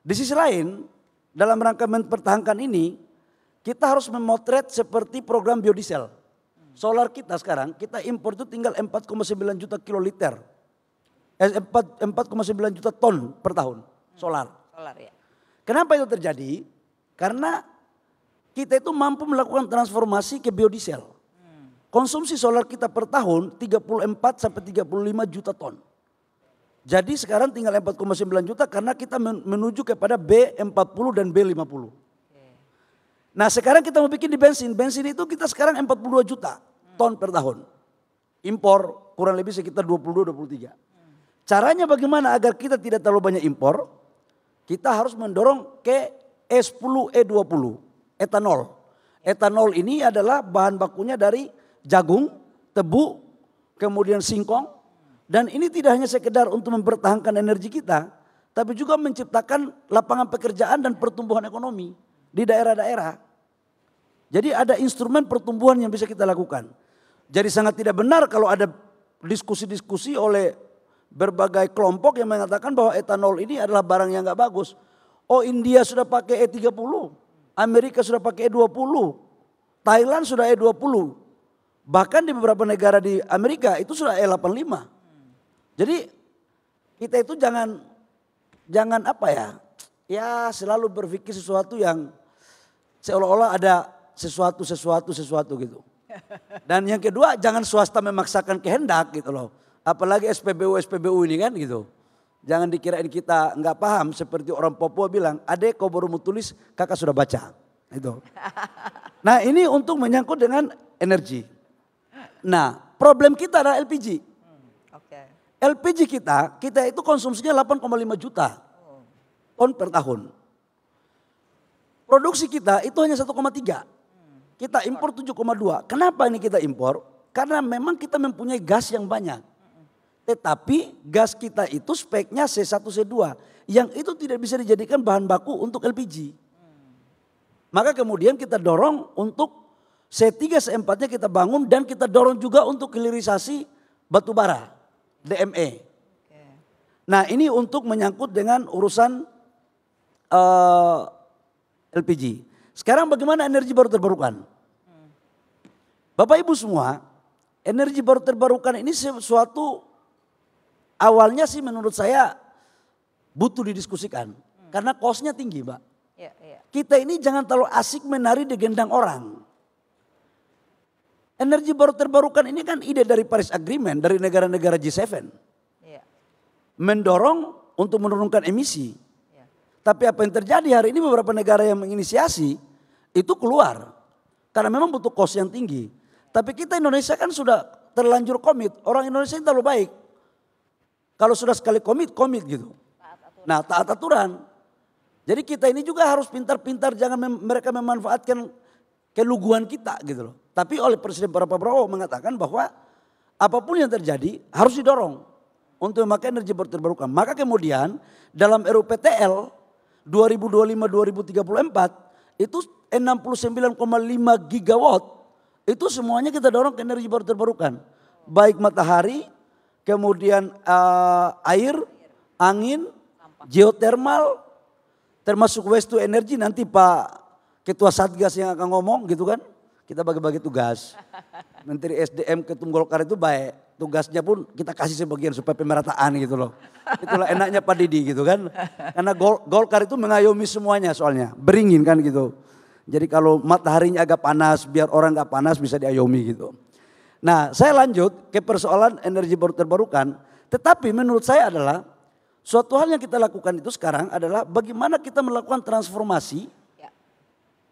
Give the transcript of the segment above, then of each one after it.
Di sisi lain, dalam rangka mempertahankan ini, kita harus memotret seperti program biodiesel. Solar kita sekarang, kita impor itu tinggal 4,9 juta kiloliter. 4,9 juta ton per tahun solar. Ya. Kenapa itu terjadi? Karena kita itu mampu melakukan transformasi ke biodiesel. Konsumsi solar kita per tahun 34 sampai 35 juta ton. Jadi sekarang tinggal 4,9 juta karena kita menuju kepada B40 dan B50. Nah sekarang kita mau bikin di bensin. Bensin itu kita sekarang 42 juta ton per tahun. Impor kurang lebih sekitar 22-23. Caranya bagaimana agar kita tidak terlalu banyak impor? Kita harus mendorong ke E10 E20 etanol. Etanol ini adalah bahan bakunya dari jagung, tebu, kemudian singkong. Dan ini tidak hanya sekedar untuk mempertahankan energi kita, tapi juga menciptakan lapangan pekerjaan dan pertumbuhan ekonomi di daerah-daerah. Jadi ada instrumen pertumbuhan yang bisa kita lakukan. Jadi sangat tidak benar kalau ada diskusi-diskusi oleh berbagai kelompok yang mengatakan bahwa etanol ini adalah barang yang gak bagus. Oh India sudah pakai E30, Amerika sudah pakai E20, Thailand sudah E20. Bahkan di beberapa negara di Amerika itu sudah E85. Jadi kita itu jangan apa ya, ya selalu berpikir sesuatu yang seolah-olah ada sesuatu gitu. Dan yang kedua jangan swasta memaksakan kehendak gitu loh. Apalagi SPBU ini kan gitu. Jangan dikirain kita nggak paham seperti orang Papua bilang, adek kau baru mau tulis kakak sudah baca. Itu. Nah ini untuk menyangkut dengan energi. Nah problem kita adalah LPG. LPG kita itu konsumsinya 8,5 juta ton per tahun. Produksi kita itu hanya 1,3. Kita impor 7,2. Kenapa ini kita impor? Karena memang kita mempunyai gas yang banyak. Tetapi gas kita itu speknya C1, C2. Yang itu tidak bisa dijadikan bahan baku untuk LPG. Maka kemudian kita dorong untuk C3, C4-nya kita bangun. Dan kita dorong juga untuk hilirisasi batu bara, DME. Nah ini untuk menyangkut dengan urusan LPG. Sekarang bagaimana energi baru terbarukan? Bapak Ibu semua, energi baru terbarukan ini sesuatu awalnya sih menurut saya butuh didiskusikan. Karena cost-nya tinggi Mbak. Kita ini jangan terlalu asik menari di gendang orang. Energi baru terbarukan ini kan ide dari Paris Agreement dari negara-negara G7. Mendorong untuk menurunkan emisi. Tapi apa yang terjadi hari ini beberapa negara yang menginisiasi itu keluar. Karena memang butuh cost yang tinggi. Tapi kita Indonesia kan sudah terlanjur komit. Orang Indonesia ini terlalu baik. Kalau sudah sekali komit gitu. Nah taat aturan. Jadi kita ini juga harus pintar-pintar jangan mereka memanfaatkan keluguan kita gitu loh. Tapi oleh Presiden Prabowo mengatakan bahwa apapun yang terjadi harus didorong untuk memakai energi baru terbarukan. Maka kemudian dalam RUPTL 2025-2034 itu 69,5 gigawatt itu semuanya kita dorong ke energi baru terbarukan. Baik matahari, kemudian air, angin, geothermal, termasuk waste to energy. Nanti Pak Ketua Satgas yang akan ngomong gitu kan. Kita bagi-bagi tugas. Menteri SDM Ketum Golkar itu baik. Tugasnya pun kita kasih sebagian supaya pemerataan gitu loh. Itulah enaknya Pak Didi gitu kan. Karena Golkar itu mengayomi semuanya soalnya. Beringin kan gitu. Jadi kalau mataharinya agak panas biar orang gak panas bisa diayomi gitu. Nah saya lanjut ke persoalan energi baru terbarukan. Tetapi menurut saya adalah suatu hal yang kita lakukan itu sekarang adalah bagaimana kita melakukan transformasi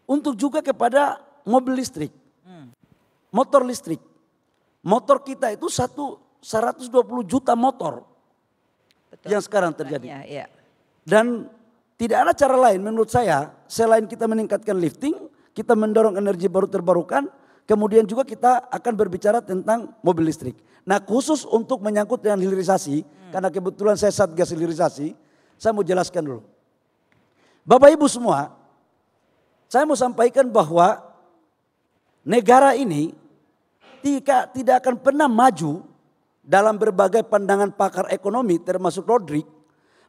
untuk juga kepada mobil listrik, motor listrik. Motor kita itu 120 juta motor. Betul. Yang sekarang terjadi. Dan tidak ada cara lain menurut saya selain kita meningkatkan lifting, kita mendorong energi baru terbarukan, kemudian juga kita akan berbicara tentang mobil listrik. Nah khusus untuk menyangkut dengan hilirisasi, karena kebetulan saya Satgas hilirisasi, saya mau jelaskan dulu. Bapak Ibu semua, saya mau sampaikan bahwa negara ini tidak akan pernah maju dalam berbagai pandangan pakar ekonomi termasuk Rodrik,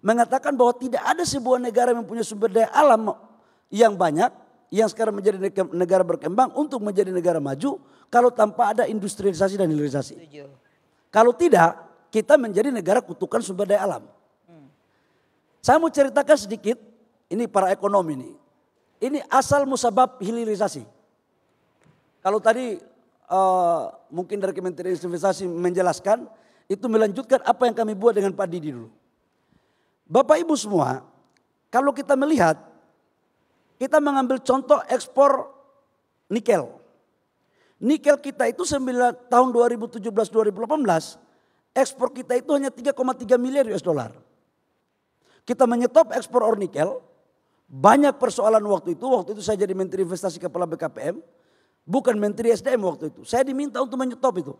mengatakan bahwa tidak ada sebuah negara yang mempunyai sumber daya alam yang banyak, yang sekarang menjadi negara berkembang untuk menjadi negara maju kalau tanpa ada industrialisasi dan hilirisasi. Kalau tidak, kita menjadi negara kutukan sumber daya alam. Saya mau ceritakan sedikit, ini para ekonom ini. Ini asal musabab hilirisasi. Kalau tadi mungkin dari Kementerian Investasi menjelaskan, itu melanjutkan apa yang kami buat dengan Pak Didi dulu. Bapak Ibu semua, kalau kita melihat, kita mengambil contoh ekspor nikel. Nikel kita itu tahun 2017-2018, ekspor kita itu hanya 3,3 miliar US dollar. Kita menyetop ekspor ore nikel, banyak persoalan waktu itu saya jadi Menteri Investasi Kepala BKPM, bukan Menteri SDM waktu itu. Saya diminta untuk menyetop itu.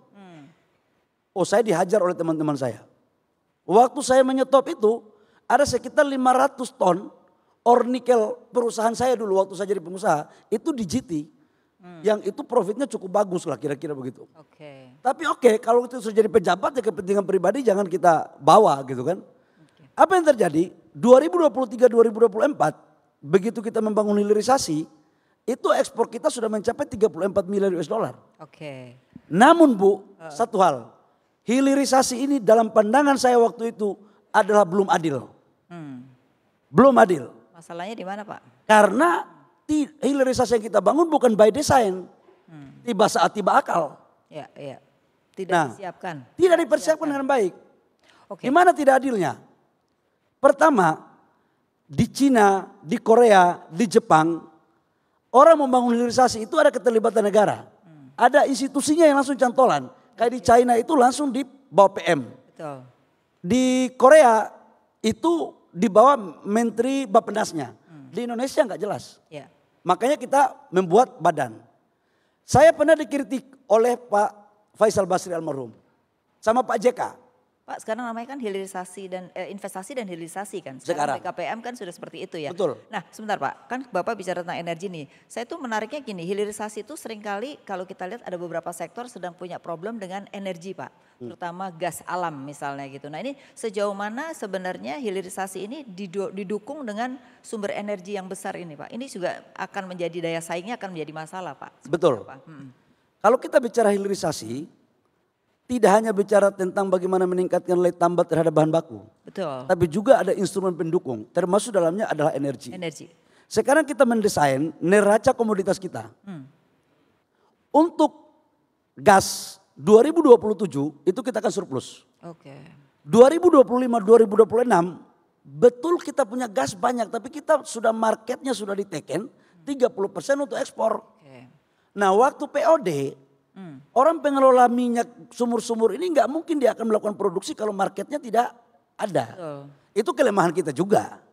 Oh, saya dihajar oleh teman-teman saya. Waktu saya menyetop itu, ada sekitar 500 ton ore nikel perusahaan saya dulu waktu saya jadi pengusaha, itu di GT. Yang itu profitnya cukup bagus lah kira-kira begitu. Tapi kalau itu sudah jadi pejabat ya kepentingan pribadi jangan kita bawa gitu kan. Apa yang terjadi 2023-2024 begitu kita membangun hilirisasi itu ekspor kita sudah mencapai 34 miliar US dollar. Namun Bu, satu hal, hilirisasi ini dalam pandangan saya waktu itu adalah belum adil. Belum adil. Masalahnya di mana Pak? Karena hilirisasi yang kita bangun bukan by design. Tiba saat tiba akal. Ya. Tidak disiapkan. Tidak dipersiapkan dengan baik. Di mana tidak adilnya? Pertama, di Cina, di Korea, di Jepang, orang membangun hilirisasi itu ada keterlibatan negara. Ada institusinya yang langsung cantolan. Kayak di China itu langsung di bawah PM. Betul. Di Korea itu di bawah Menteri Bappenasnya. Di Indonesia nggak jelas. Makanya kita membuat badan. Saya pernah dikritik oleh Pak Faisal Basri almarhum. Sama Pak JK. Pak sekarang namanya kan hilirisasi dan investasi dan hilirisasi kan. Sekarang BKPM kan sudah seperti itu ya. Betul. Nah sebentar Pak, kan Bapak bicara tentang energi nih. Saya tuh menariknya gini, hilirisasi itu seringkali kalau kita lihat ada beberapa sektor sedang punya problem dengan energi Pak. Terutama gas alam misalnya gitu. Nah ini sejauh mana sebenarnya hilirisasi ini didukung dengan sumber energi yang besar ini Pak. Ini juga akan menjadi daya saingnya akan menjadi masalah Pak. Betul. Kalau kita bicara hilirisasi, tidak hanya bicara tentang bagaimana meningkatkan nilai tambah terhadap bahan baku. Betul. Tapi juga ada instrumen pendukung, termasuk dalamnya adalah energi. Sekarang kita mendesain neraca komoditas kita. Untuk gas 2027 itu kita akan surplus. 2025-2026 betul kita punya gas banyak, tapi kita sudah marketnya sudah diteken 30% untuk ekspor. Nah waktu POD, orang pengelola minyak sumur-sumur ini nggak mungkin dia akan melakukan produksi kalau marketnya tidak ada. Itu kelemahan kita juga.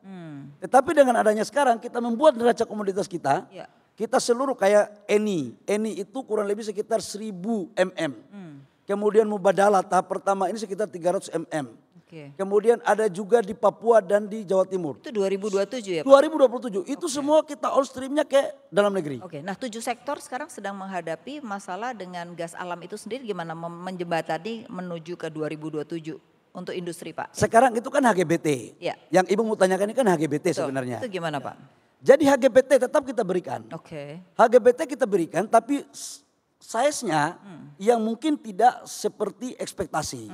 Tetapi dengan adanya sekarang kita membuat neraca komoditas kita, kita seluruh kayak Eni itu kurang lebih sekitar 1000 mm. Kemudian Mubadala tahap pertama ini sekitar 300 mm. Kemudian ada juga di Papua dan di Jawa Timur. Itu 2027 ya Pak? 2027, itu semua kita all streamnya ke dalam negeri. Nah 7 sektor sekarang sedang menghadapi masalah dengan gas alam itu sendiri gimana menjembatani menuju ke 2027 untuk industri Pak? Sekarang itu kan HGBT, yang Ibu mau tanyakan ini kan HGBT sebenarnya. Itu gimana Pak? Jadi HGBT tetap kita berikan. HGBT kita berikan tapi size-nya yang mungkin tidak seperti ekspektasi.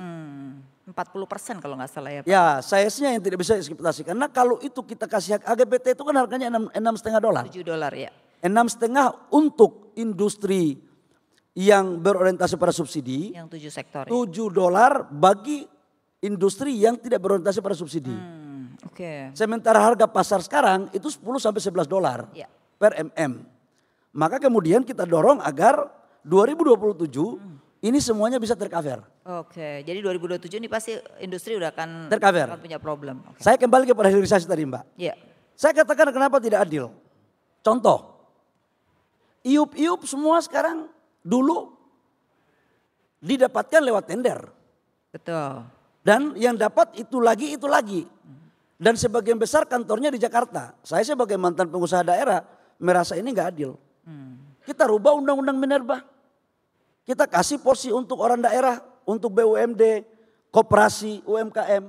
40% kalau nggak salah ya Pak. Ya, size-nya yang tidak bisa ekspektasi. Karena kalau itu kita kasih HGBT itu kan harganya $6,5. $7 ya. 6,5 untuk industri yang berorientasi pada subsidi. Yang 7 sektor ya. $7 bagi industri yang tidak berorientasi pada subsidi. Sementara harga pasar sekarang itu $10-11 per mm. Maka kemudian kita dorong agar 2027 ini semuanya bisa tercover. Jadi 2027 ini pasti industri udah akan punya problem. Saya kembali kepada hilirisasi tadi Mbak. Saya katakan kenapa tidak adil. Contoh, iup semua sekarang dulu didapatkan lewat tender. Betul. Dan yang dapat itu lagi. Dan sebagian besar kantornya di Jakarta. Saya sebagai mantan pengusaha daerah merasa ini nggak adil. Kita rubah undang-undang Minerba. Kita kasih porsi untuk orang daerah, untuk BUMD, koperasi, UMKM.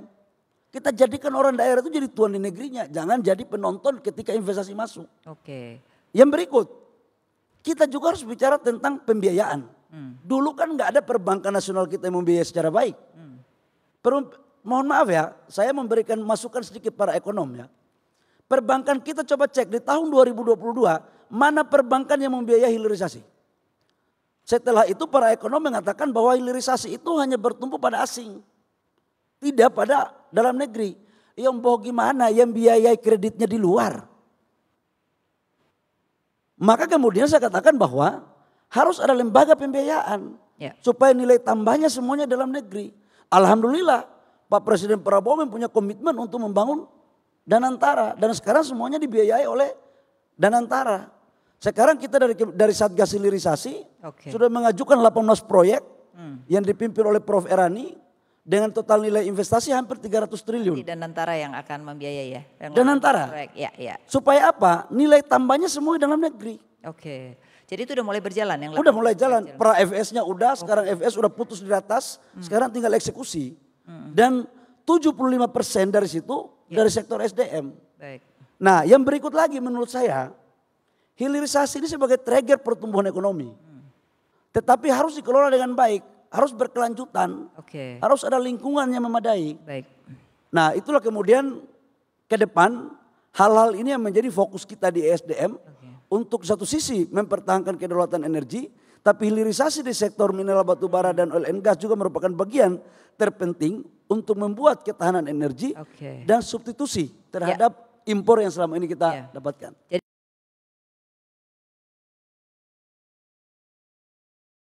Kita jadikan orang daerah itu jadi tuan di negerinya. Jangan jadi penonton ketika investasi masuk. Oke. Yang berikut, kita juga harus bicara tentang pembiayaan. Dulu kan nggak ada perbankan nasional kita yang membiayai secara baik. Mohon maaf ya, saya memberikan masukan sedikit para ekonom ya. Perbankan kita coba cek di tahun 2022, mana perbankan yang membiayai hilirisasi. Setelah itu para ekonom mengatakan bahwa hilirisasi itu hanya bertumpu pada asing. Tidak pada dalam negeri. Yang boh gimana yang biayai kreditnya di luar. Maka kemudian saya katakan bahwa harus ada lembaga pembiayaan. Supaya nilai tambahnya semuanya dalam negeri. Alhamdulillah Pak Presiden Prabowo mempunyai komitmen untuk membangun Danantara. Dan sekarang semuanya dibiayai oleh Danantara. Sekarang kita dari Satgas Hilirisasi sudah mengajukan 18 proyek yang dipimpin oleh Prof. Erani. Dengan total nilai investasi hampir 300 triliun. Danantara yang akan membiayai ya? Danantara. Ya. Supaya apa? Nilai tambahnya semua dalam negeri. Oke. Jadi itu udah mulai berjalan yang udah mulai jalan. Pra FS-nya udah, sekarang FS udah putus di atas, sekarang tinggal eksekusi. Dan 75% dari situ dari sektor SDM. Baik. Nah, yang berikut lagi menurut saya, hilirisasi ini sebagai trigger pertumbuhan ekonomi. Tetapi harus dikelola dengan baik. Harus berkelanjutan, harus ada lingkungan yang memadai. Baik. Nah itulah kemudian ke depan hal-hal ini yang menjadi fokus kita di ESDM. Untuk satu sisi mempertahankan kedaulatan energi. Tapi hilirisasi di sektor mineral batu bara dan oil and gas juga merupakan bagian terpenting untuk membuat ketahanan energi dan substitusi terhadap impor yang selama ini kita dapatkan.